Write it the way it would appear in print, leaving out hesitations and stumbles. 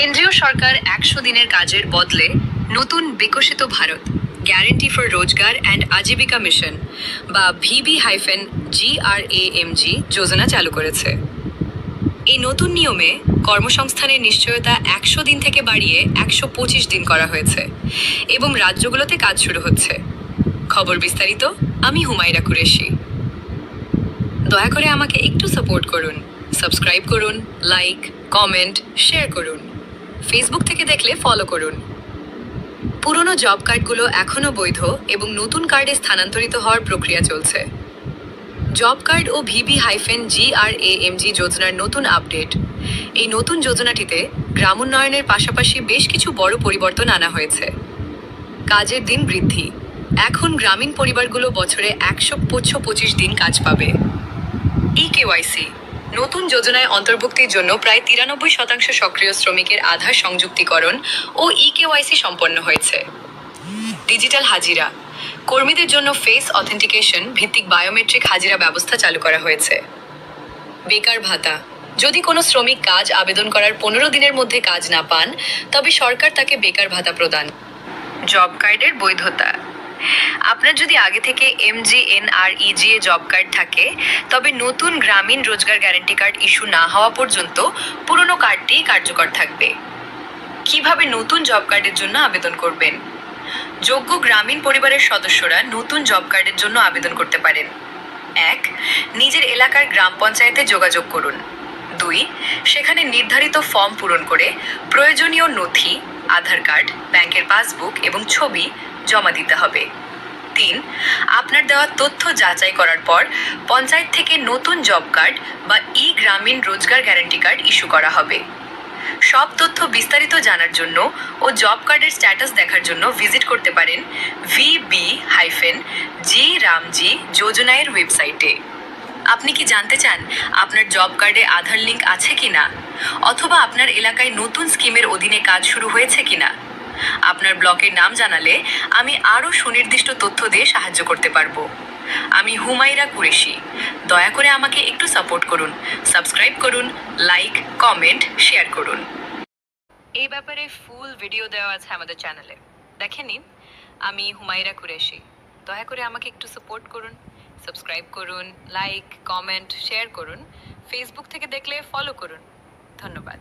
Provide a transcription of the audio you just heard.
কেন্দ্রীয় সরকার ১০০ দিনের কাজের বদলে নতুন বিকশিত ভারত গ্যারেন্টি ফর রোজগার অ্যান্ড আজীবিকা মিশন বা VB-GRAMG যোজনা চালু করেছে। এই নতুন নিয়মে কর্মসংস্থানের নিশ্চয়তা ১০০ দিন থেকে বাড়িয়ে ১২৫ দিন করা হয়েছে এবং রাজ্যগুলোতে কাজ শুরু হচ্ছে। খবর বিস্তারিত, আমি হুমায়রা কুরেশি। দয়া করে আমাকে একটু সাপোর্ট করুন, সাবস্ক্রাইব করুন, লাইক, কমেন্ট, শেয়ার করুন। ফেসবুক থেকে দেখলে ফলো করুন। পুরনো জব কার্ডগুলো এখনও বৈধ এবং নতুন কার্ডে স্থানান্তরিত হওয়ার প্রক্রিয়া চলছে। জব কার্ড ও VB-GRAMG যোজনার নতুন আপডেট। এই নতুন যোজনাটিতে গ্রামোন্নয়নের পাশাপাশি বেশ কিছু বড় পরিবর্তন আনা হয়েছে। কাজের দিন বৃদ্ধি। এখন গ্রামীণ পরিবারগুলো বছরে ১২৫ দিন কাজ পাবে। EKYC নতুন যোজনায় অন্তর্ভুক্তির জন্য প্রায় ৯৩% সক্রিয় শ্রমিকের আধার সংযুক্তিকরণ ও EKYC সম্পন্ন হয়েছে। ডিজিটাল হাজিরা কর্মীদের জন্য ফেস অথেন্টিকেশন ভিত্তিক বায়োমেট্রিক হাজিরা ব্যবস্থা চালু করা হয়েছে। বেকার ভাতা যদি কোনো শ্রমিক কাজ আবেদন করার ১৫ দিনের মধ্যে কাজ না পান, তবে সরকার তাকে বেকার ভাতা প্রদান। জব কার্ডের বৈধতা আপনার যদি আগে থেকে MGNREGA জব কার্ড থাকে, তবে নতুন গ্রামীণ রোজগার গ্যারান্টি কার্ড ইস্যু না হওয়া পর্যন্ত পুরনো কার্ডটি কার্যকর থাকবে। কিভাবে নতুন জব কার্ডের জন্য আবেদন করবেন? যোগ্য গ্রামীণ পরিবারের সদস্যরা নতুন জব কার্ডের জন্য আবেদন করতে পারেন। ১. নিজের এলাকার গ্রাম পঞ্চায়েতে যোগাযোগ করুন। ২. সেখানে নির্ধারিত ফর্ম পূরণ করে প্রয়োজনীয় নথি, আধার কার্ড, ব্যাংকের পাসবুক এবং ছবি জমা দিতে হবে। ৩. আপনার দেওয়া তথ্য যাচাই করার পর পঞ্চায়েত থেকে নতুন জব কার্ড বা গ্রামীণ রোজগার গ্যারান্টি কার্ড ইস্যু করা হবে। সব তথ্য বিস্তারিত জানার জন্য ও জব কার্ডের স্ট্যাটাস দেখার জন্য ভিজিট করতে পারেন VB-GRAMG যোজনার ওয়েবসাইটে। আপনি কি জানতে চান আপনার জব কার্ডে আধার লিঙ্ক আছে কিনা, অথবা আপনার এলাকায় নতুন স্কিমের অধীনে কাজ শুরু হয়েছে কিনা? আপনার ব্লকের নাম জানালে আমি আরও সুনির্দিষ্ট তথ্য দিয়ে সাহায্য করতে পারবো। আমি হুমায়রা কুরেশি। দয়া করে আমাকে একটু সাপোর্ট করুন, সাবস্ক্রাইব করুন, লাইক, কমেন্ট, শেয়ার করুন। এই ব্যাপারে ফুল ভিডিও দেওয়া আছে আমাদের চ্যানেলে, দেখে নিন। আমি হুমায়রা কুরেশি। দয়া করে আমাকে একটু সাপোর্ট করুন, সাবস্ক্রাইব করুন, লাইক, কমেন্ট, শেয়ার করুন। ফেসবুক থেকে দেখলে ফলো করুন। ধন্যবাদ।